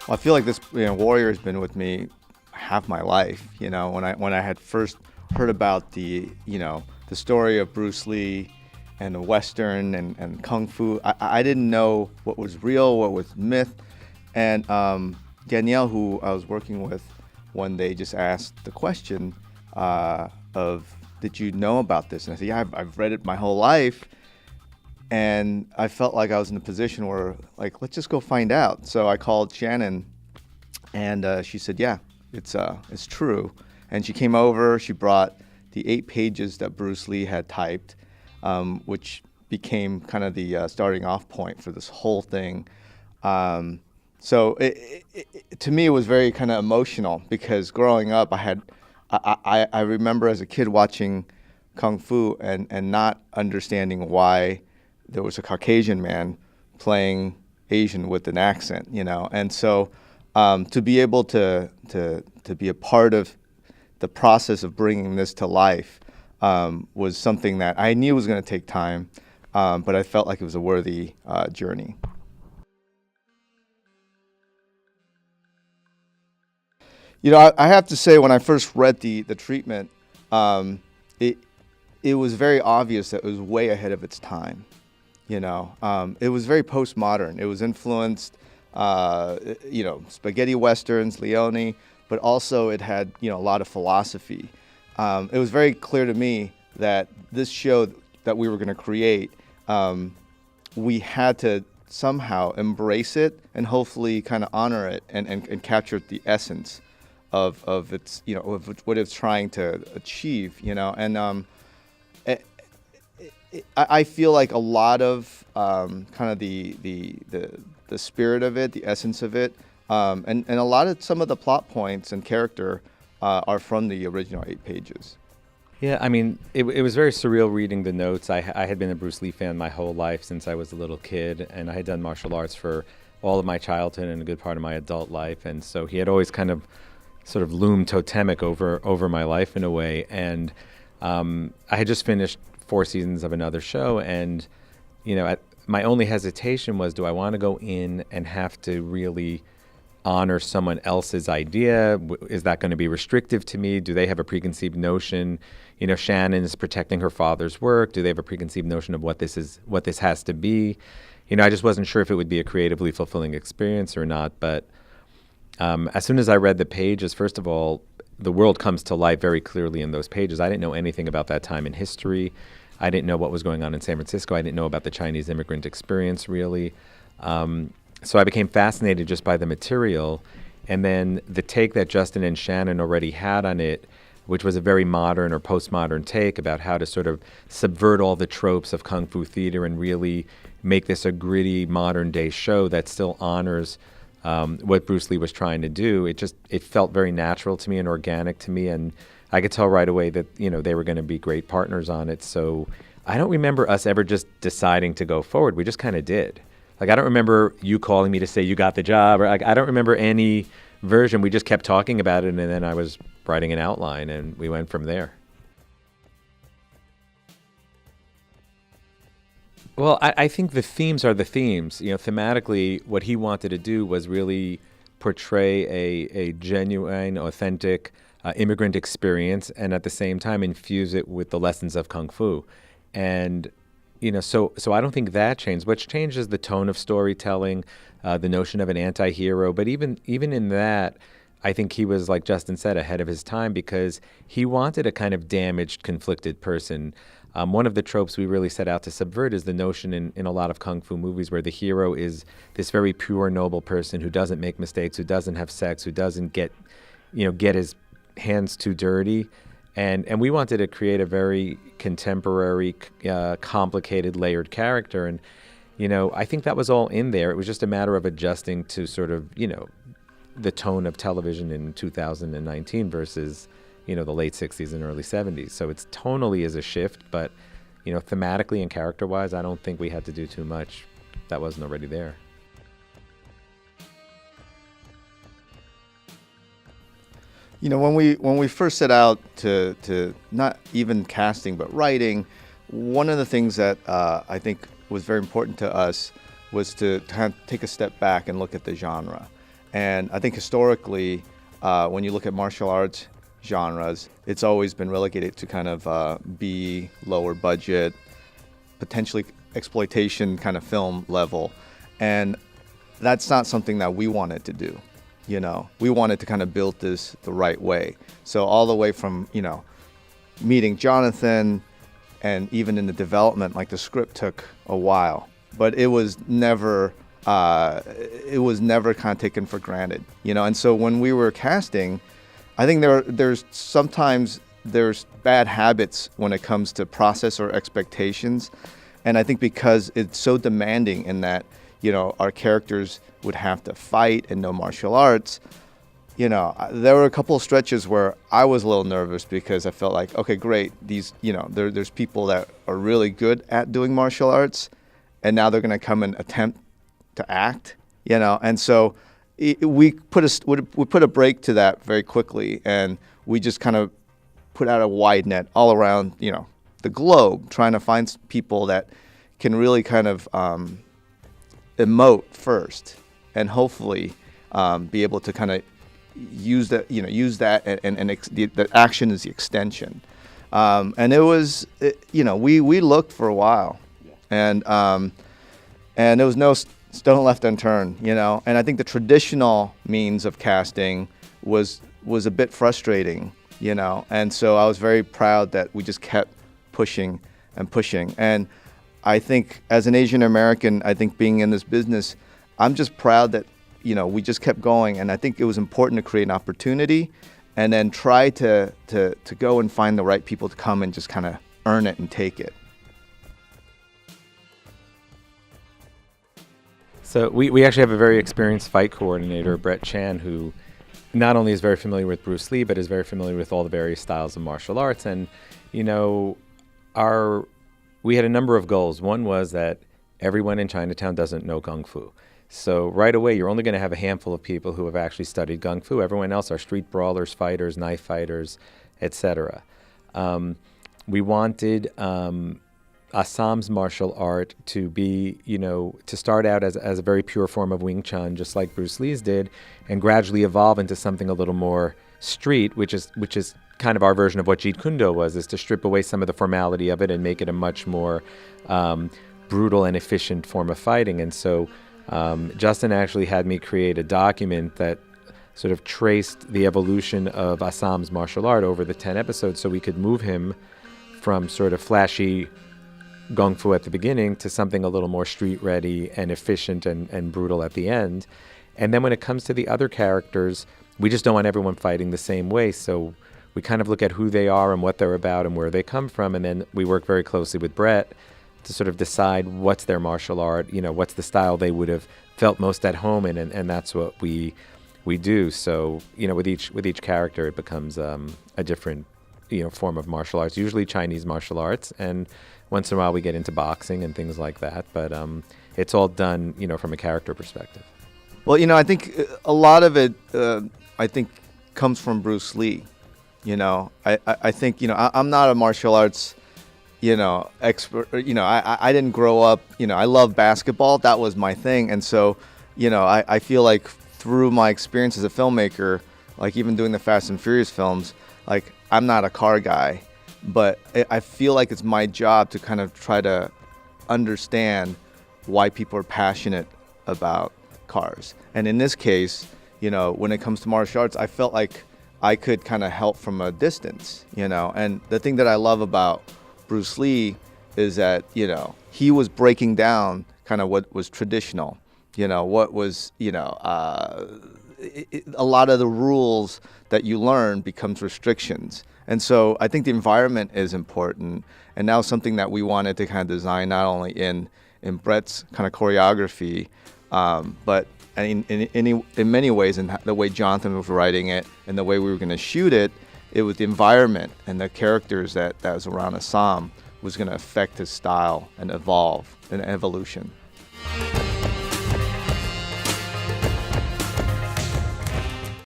I feel like this warrior has been with me half my life. When I had first heard about the story of Bruce Lee and the Western and Kung Fu, I didn't know what was real, what was myth. And Danielle, who I was working with one day, just asked the question of, did you know about this? And I said, yeah, I've read it my whole life. And I felt like I was in a position where, like, let's just go find out. So I called Shannon, and she said, yeah, it's true. And she came over. She brought the 8 pages that Bruce Lee had typed, which became kind of the starting off point for this whole thing. So to me, it was very kind of emotional because growing up, I remember as a kid watching Kung Fu and not understanding why there was a Caucasian man playing Asian with an accent, and so to be able to be a part of the process of bringing this to life was something that I knew was going to take time, but I felt like it was a worthy journey. I have to say, when I first read the treatment, it was very obvious that it was way ahead of its time. It was very postmodern. It was influenced, spaghetti westerns, Leone, but also it had, a lot of philosophy. It was very clear to me that this show that we were going to create, we had to somehow embrace it and hopefully kind of honor it and capture the essence of its, of what it's trying to achieve, and I feel like a lot of kind of the spirit of it, the essence of it, and a lot of some of the plot points and character are from the original 8 pages. Yeah, I mean, it was very surreal reading the notes. I had been a Bruce Lee fan my whole life since I was a little kid, and I had done martial arts for all of my childhood and a good part of my adult life, and so he had always kind of sort of loomed totemic over my life in a way. And I had just finished 4 seasons of another show, and my only hesitation was, do I want to go in and have to really honor someone else's idea? Is that going to be restrictive to me? Do they have a preconceived notion? Shannon's protecting her father's work. Do they have a preconceived notion of what this has to be? I just wasn't sure if it would be a creatively fulfilling experience or not. But as soon as I read the pages, first of all, the world comes to life very clearly in those pages. I didn't know anything about that time in history. I didn't know what was going on in San Francisco. I didn't know about the Chinese immigrant experience, really. So I became fascinated just by the material. And then the take that Justin and Shannon already had on it, which was a very modern or postmodern take about how to sort of subvert all the tropes of Kung Fu theater and really make this a gritty modern-day show that still honors what Bruce Lee was trying to do. It felt very natural to me and organic to me, and I could tell right away that they were going to be great partners on it. So I don't remember us ever just deciding to go forward. We just kind of did. Like, I don't remember you calling me to say you got the job, or I don't remember any version. We just kept talking about it, and then I was writing an outline, and we went from there. Well, I think the themes are the themes. Thematically, what he wanted to do was really portray a genuine, authentic immigrant experience, and at the same time infuse it with the lessons of Kung Fu. And so I don't think that changed. What's changed is the tone of storytelling, the notion of an anti-hero. But even in that, I think he was, like Justin said, ahead of his time because he wanted a kind of damaged, conflicted person. One of the tropes we really set out to subvert is the notion in a lot of Kung Fu movies where the hero is this very pure, noble person who doesn't make mistakes, who doesn't have sex, who doesn't get his hands too dirty. And we wanted to create a very contemporary, complicated, layered character. And, I think that was all in there. It was just a matter of adjusting to sort of, the tone of television in 2019 versus, the late 60s and early 70s. So it's tonally is a shift, but, thematically and character-wise, I don't think we had to do too much that wasn't already there. When we first set out to not even casting but writing, one of the things that I think was very important to us was to kind of take a step back and look at the genre. And I think historically, when you look at martial arts genres, it's always been relegated to kind of B, lower budget, potentially exploitation kind of film level. And that's not something that we wanted to do. You know, we wanted to kind of build this the right way. So all the way from, you know, meeting Jonathan, and even in the development, like the script took a while, but it was never kind of taken for granted, you know. And so when we were casting, I think there's sometimes bad habits when it comes to process or expectations, and I think because it's so demanding in that, you know, our characters would have to fight and know martial arts. You know, there were a couple of stretches where I was a little nervous because I felt like, okay, great, these, you know, there's people that are really good at doing martial arts, and now they're going to come and attempt to act, you know. And so we put a break to that very quickly, and we just kind of put out a wide net all around, you know, the globe, trying to find people that can really kind of emote first, and hopefully be able to kind of use that, and the action is the extension. And it was, we looked for a while, and there was no stone left unturned, you know. And I think the traditional means of casting was a bit frustrating, you know. And so I was very proud that we just kept pushing and pushing. And I think as an Asian American, I think being in this business, I'm just proud that, you know, we just kept going. And I think it was important to create an opportunity and then try to go and find the right people to come and just kind of earn it and take it. So we actually have a very experienced fight coordinator, Brett Chan, who not only is very familiar with Bruce Lee, but is very familiar with all the various styles of martial arts. And, you know, we had a number of goals. One was that everyone in Chinatown doesn't know Kung Fu. So right away, you're only going to have a handful of people who have actually studied Kung Fu. Everyone else are street brawlers, fighters, knife fighters, etc. We wanted Assam's martial art to be, you know, to start out as a very pure form of Wing Chun, just like Bruce Lee's did, and gradually evolve into something a little more street, which is kind of our version of what Jeet Kune Do was, is to strip away some of the formality of it and make it a much more brutal and efficient form of fighting. And so Justin actually had me create a document that sort of traced the evolution of Assam's martial art over the 10 episodes, so we could move him from sort of flashy Kung Fu at the beginning to something a little more street ready and efficient and brutal at the end. And then when it comes to the other characters, we just don't want everyone fighting the same way. So we kind of look at who they are and what they're about and where they come from. And then we work very closely with Brett to sort of decide what's their martial art, you know, what's the style they would have felt most at home in. And that's what we do. So, you know, with each character, it becomes a different, you know, form of martial arts, usually Chinese martial arts. And once in a while we get into boxing and things like that. But it's all done, you know, from a character perspective. Well, you know, I think a lot of it, comes from Bruce Lee. You know, I think, you know, I'm not a martial arts, you know, expert. You know, I didn't grow up, you know, I love basketball. That was my thing. And so, you know, I feel like through my experience as a filmmaker, like even doing the Fast and Furious films, like I'm not a car guy, but I feel like it's my job to kind of try to understand why people are passionate about cars. And in this case, you know, when it comes to martial arts, I felt like I could kind of help from a distance, you know. And the thing that I love about Bruce Lee is that, you know, he was breaking down kind of what was traditional, you know, what was, you know, a lot of the rules that you learn becomes restrictions. And so I think the environment is important. And now something that we wanted to kind of design not only in Brett's kind of choreography, but in many ways, in the way Jonathan was writing it and the way we were going to shoot it, it was the environment and the characters that was around Assam was going to affect his style and evolve, an evolution.